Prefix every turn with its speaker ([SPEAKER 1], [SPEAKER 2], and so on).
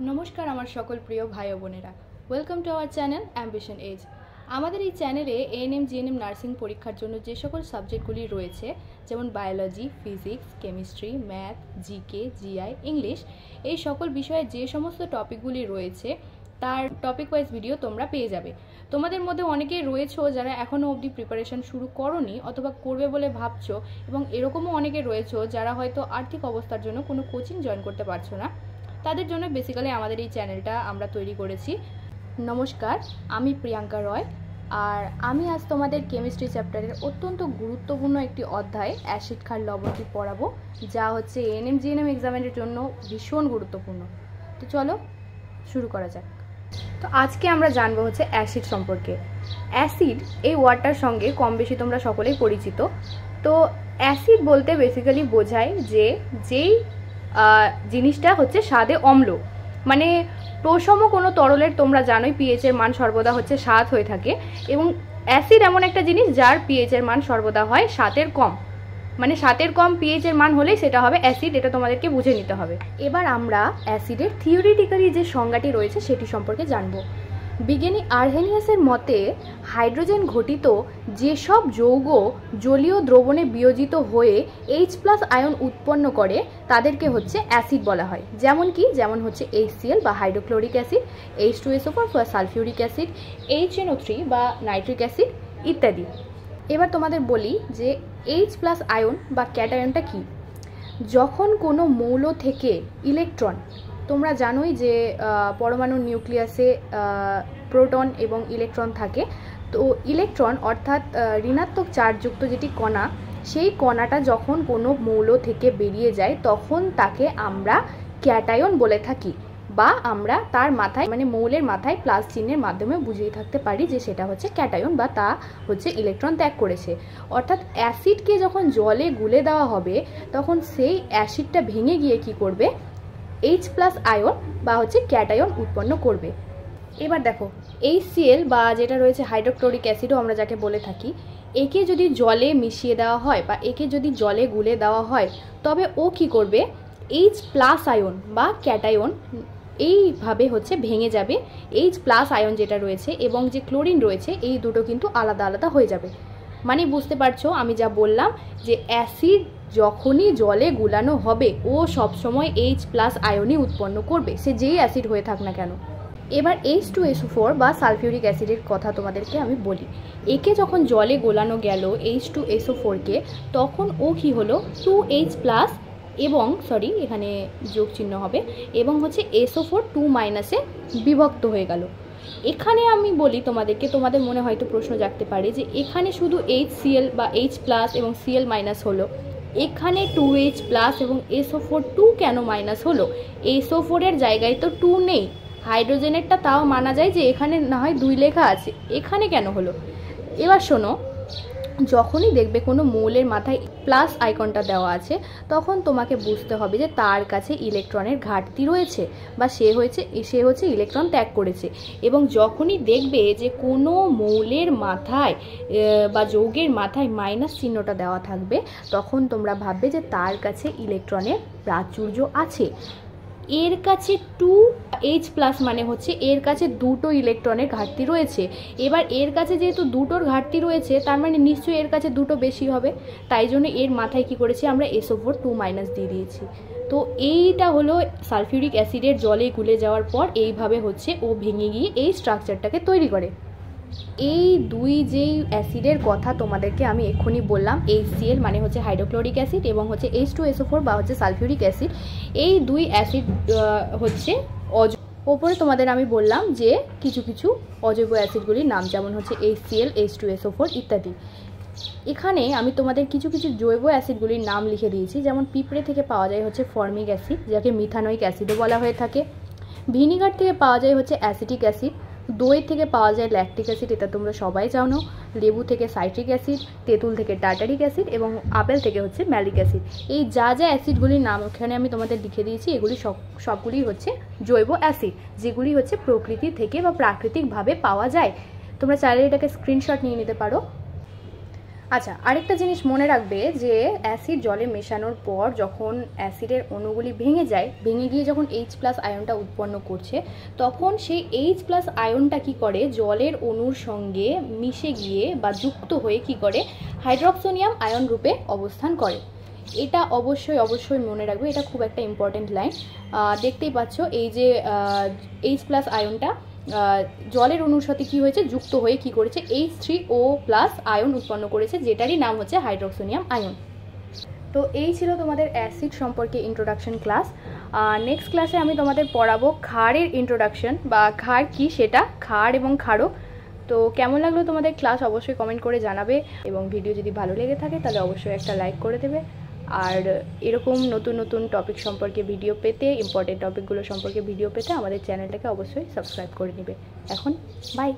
[SPEAKER 1] নমস্কার আমার সকল প্রিয় ভাই ও বোনেরা, welcome to our channel ambition edge. আমাদের এই চ্যানেলে এএনএম জিএনএম নার্সিং পরীক্ষার জন্য যে সকল সাবজেক্টগুলি রয়েছে, যেমন biology, physics, chemistry, math, GK, GI, English, এই সকল বিষয়ে যে সমস্ত টপিকগুলি রয়েছে তার টপিক ওয়াইজ ভিডিও তোমরা পেয়ে যাবে। তোমাদের মধ্যে অনেকেই রয়েছো যারা এখনও অবধি প্রিপারেশন শুরু করোনি অথবা করবে বলে ভাবছো, এবং এরকমও অনেকে রয়েছো যারা হয়তো আর্থিক অবস্থার জন্য কোনো কোচিং জয়েন করতে পারছো না। তাদের জন্য বেসিক্যালি আমাদের এই চ্যানেলটা আমরা তৈরি করেছি। নমস্কার, আমি প্রিয়াঙ্কা রয়, আর আমি আজ তোমাদের কেমিস্ট্রি চ্যাপ্টারের অত্যন্ত গুরুত্বপূর্ণ একটি অধ্যায় অ্যাসিড ক্ষার লবণটি পড়াবো, যা হচ্ছে এএনএম জিএনএম এক্সামের জন্য ভীষণ গুরুত্বপূর্ণ। তো চলো শুরু করা যাক। তো আজকে আমরা জানবো হচ্ছে অ্যাসিড সম্পর্কে। অ্যাসিড এই ওয়ার্ডটার সঙ্গে কম বেশি তোমরা সকলেই পরিচিত। তো অ্যাসিড বলতে বেসিক্যালি বোঝায় যে যেই জিনিসটা হচ্ছে স্বাদে অম্ল, মানে প্রসম কোনো তরলের তোমরা জানোই পিএইচের মান সর্বদা হচ্ছে 7 হয়ে থাকে, এবং অ্যাসিড এমন একটা জিনিস যার পিএইচের মান সর্বদা হয় 7-এর কম, মানে 7-এর কম পিএইচের মান হলেই সেটা হবে অ্যাসিড। এটা তোমাদেরকে বুঝে নিতে হবে। এবার আমরা অ্যাসিডের থিওরিটিক্যালি যে সংজ্ঞাটি রয়েছে সেটি সম্পর্কে জানবো। বিজ্ঞানী আর্হেনিয়াসের মতে হাইড্রোজেন ঘটিত যেসব যৌগ জলীয় দ্রবণে বিয়োজিত হয়ে H+ আয়ন উৎপন্ন করে তাদেরকে হচ্ছে অ্যাসিড বলা হয়। যেমন হচ্ছে HCl বা হাইড্রোক্লোরিক অ্যাসিড, H2SO4 বা সালফিউরিক অ্যাসিড, HNO3 বা নাইট্রিক অ্যাসিড ইত্যাদি। এবার তোমাদের বলি যে H+ আয়ন বা ক্যাটায়নটা কি। যখন কোনো মৌল থেকে ইলেকট্রন, তোমরা জানোই যে পরমাণুর নিউক্লিয়াসে প্রোটন এবং ইলেকট্রন থাকে, তো ইলেকট্রন অর্থাৎ ঋণাত্মক চার্জযুক্ত যেটি কণা, সেই কণাটা যখন কোনো মৌল থেকে বেরিয়ে যায় তখন তাকে আমরা ক্যাটায়ন বলে থাকি, বা আমরা তার মাথায় মানে মৌলের মাথায় প্লাস চিহ্নের মাধ্যমে বুঝিয়ে থাকতে পারি যে সেটা হচ্ছে ক্যাটায়ন বা তা হচ্ছে ইলেকট্রন ত্যাগ করেছে। অর্থাৎ অ্যাসিডকে যখন জলে গুলে দেওয়া হবে তখন সেই অ্যাসিডটা ভেঙে গিয়ে কি করবে, H+ আয়ন বা হচ্ছে ক্যাটায়ন উৎপন্ন করবে। এবার দেখো HCl বা যেটা রয়েছে হাইড্রোক্লোরিক অ্যাসিডও আমরা যাকে বলে থাকি, একে যদি জলে মিশিয়ে দেওয়া হয় বা একে যদি জলে গুলে দেওয়া হয় তবে ও কি করবে, H+ আয়ন বা ক্যাটায়ন এইভাবে হচ্ছে ভেঙে যাবে। H+ আয়ন যেটা রয়েছে এবং যে ক্লোরিন রয়েছে এই দুটো কিন্তু আলাদা আলাদা হয়ে যাবে। মানে বুঝতে পারছো আমি যা বললাম, যে অ্যাসিড যখনই জলে গুলানো হবে ও সবসময় H+ আয়নই উৎপন্ন করবে, সে যেই অ্যাসিড হয়ে থাক না কেন। এবার H2SO4 বা সালফিউরিক অ্যাসিডের কথা তোমাদেরকে আমি বলি। একে যখন জলে গোলানো গেল H2SO4-কে, তখন ও কি হলো 2H+ এবং এখানে যোগ চিহ্ন হবে, এবং হচ্ছে SO4 2- বিভক্ত হয়ে গেল। এখানে আমি বলি তোমাদেরকে, তোমাদের মনে হয়তো প্রশ্ন জাগতে পারে যে এখানে শুধু HCl বা H+ এবং Cl- হলো, এখানে 2H+ এবং SO4 2 কেন মাইনাস হলো? SO4 এর জায়গায় তো 2 নেই, হাইড্রোজেনেরটা তাও মানা যায় যে এখানে না হয় 2 লেখা আছে, এখানে কেন হলো? এবার শোনো, যখনই দেখবে কোনো মৌলের মাথায় প্লাস আইকনটা দেওয়া আছে তখন তোমাকে বুঝতে হবে যে তার কাছে ইলেকট্রনের ঘাটতি রয়েছে বা সে হচ্ছে ইলেকট্রন ত্যাগ করেছে। এবং যখনই দেখবে যে কোনো মৌলের মাথায় বা যৌগের মাথায় মাইনাস চিহ্নটা দেওয়া থাকবে তখন তোমরা ভাববে যে তার কাছে ইলেকট্রনের প্রাচুর্য আছে। এর কাছে 2H+ মানে হচ্ছে এর কাছে দুটো ইলেকট্রনের ঘাটতি রয়েছে। এবার এর কাছে যেহেতু দুটোর ঘাটতি রয়েছে তার মানে নিশ্চয়ই এর কাছে দুটো বেশি হবে, তাই জন্য এর মাথায় কি করেছি আমরা SO4 2- দিয়ে দিয়েছি। তো এইটা হলো সালফিউরিক অ্যাসিডের জলে গুলে যাওয়ার পর এইভাবে হচ্ছে ও ভেঙে গিয়ে এই স্ট্রাকচারটাকে তৈরি করে। এই দুই যেই অ্যাসিডের কথা তোমাদেরকে আমি এক্ষুনি বললাম, HCl মানে হচ্ছে হাইড্রোক্লোরিক অ্যাসিড এবং হচ্ছে H2SO4 বা হচ্ছে সালফিউরিক অ্যাসিড, এই দুই অ্যাসিড হচ্ছে ওপরে তোমাদের আমি বললাম যে কিছু কিছু অজৈব অ্যাসিডগুলির নাম, যেমন হচ্ছে HCl, H2SO4 ইত্যাদি। এখানে আমি তোমাদের কিছু কিছু জৈব অ্যাসিডগুলির নাম লিখে দিয়েছি। যেমন পিঁপড়ে থেকে পাওয়া যায় হচ্ছে ফর্মিক অ্যাসিড, যাকে মিথানোইক অ্যাসিডও বলা হয়ে থাকে। ভিনিগার থেকে পাওয়া যায় হচ্ছে অ্যাসিটিক অ্যাসিড। দই থেকে পাওয়া যায় ল্যাকটিক অ্যাসিড, এটা তোমরা সবাই জানো। লেবু থেকে সাইট্রিক অ্যাসিড, তেঁতুল থেকে টার্টারিক অ্যাসিড এবং আপেল থেকে হচ্ছে ম্যালিক অ্যাসিড। এই যা যা অ্যাসিডগুলির নাম এখানে আমি তোমাদের লিখে দিয়েছি, এগুলি সবগুলি হচ্ছে জৈব অ্যাসিড, যেগুলি হচ্ছে প্রকৃতি থেকে বা প্রাকৃতিকভাবে পাওয়া যায়। তোমরা চাইলে এটাকে স্ক্রিনশট নিয়ে নিতে পারো। আচ্ছা, আরেকটা জিনিস মনে রাখবে যে অ্যাসিড জলে মেশানোর পর যখন অ্যাসিডের অণুগুলি ভেঙে যায়, ভেঙে গিয়ে যখন H+ আয়নটা উৎপন্ন করছে, তখন সেই H+ আয়নটা কি করে জলের অণুর সঙ্গে মিশে গিয়ে বা যুক্ত হয়ে কি করে হাইড্রোক্সোনিয়াম আয়ন রূপে অবস্থান করে। এটা অবশ্যই মনে রাখবে, এটা খুব একটা ইম্পর্টেন্ট লাইন। দেখতেই পাচ্ছ এই যে H+ আয়নটা জলের অণুর সাথে কী হয়েছে, যুক্ত হয়ে কি করেছে H3O+ আয়ন উৎপন্ন করেছে, যেটারই নাম হচ্ছে হাইড্রোক্সোনিয়াম আয়ন। তো এই ছিল তোমাদের অ্যাসিড সম্পর্কে ইন্ট্রোডাকশন ক্লাস। নেক্সট ক্লাসে আমি তোমাদের পড়াবো ক্ষারের ইন্ট্রোডাকশন, বা ক্ষার কি সেটা, ক্ষার এবং ক্ষারক। তো কেমন লাগলো তোমাদের ক্লাস অবশ্যই কমেন্ট করে জানাবে, এবং ভিডিও যদি ভালো লেগে থাকে তাহলে অবশ্যই একটা লাইক করে দেবে। আর এরকম নতুন নতুন টপিক সম্পর্কে ভিডিও পেতে, ইম্পর্টেন্ট টপিকগুলো সম্পর্কে ভিডিও পেতে আমাদের চ্যানেলটাকে অবশ্যই সাবস্ক্রাইব করে নেবে। এখন বাই।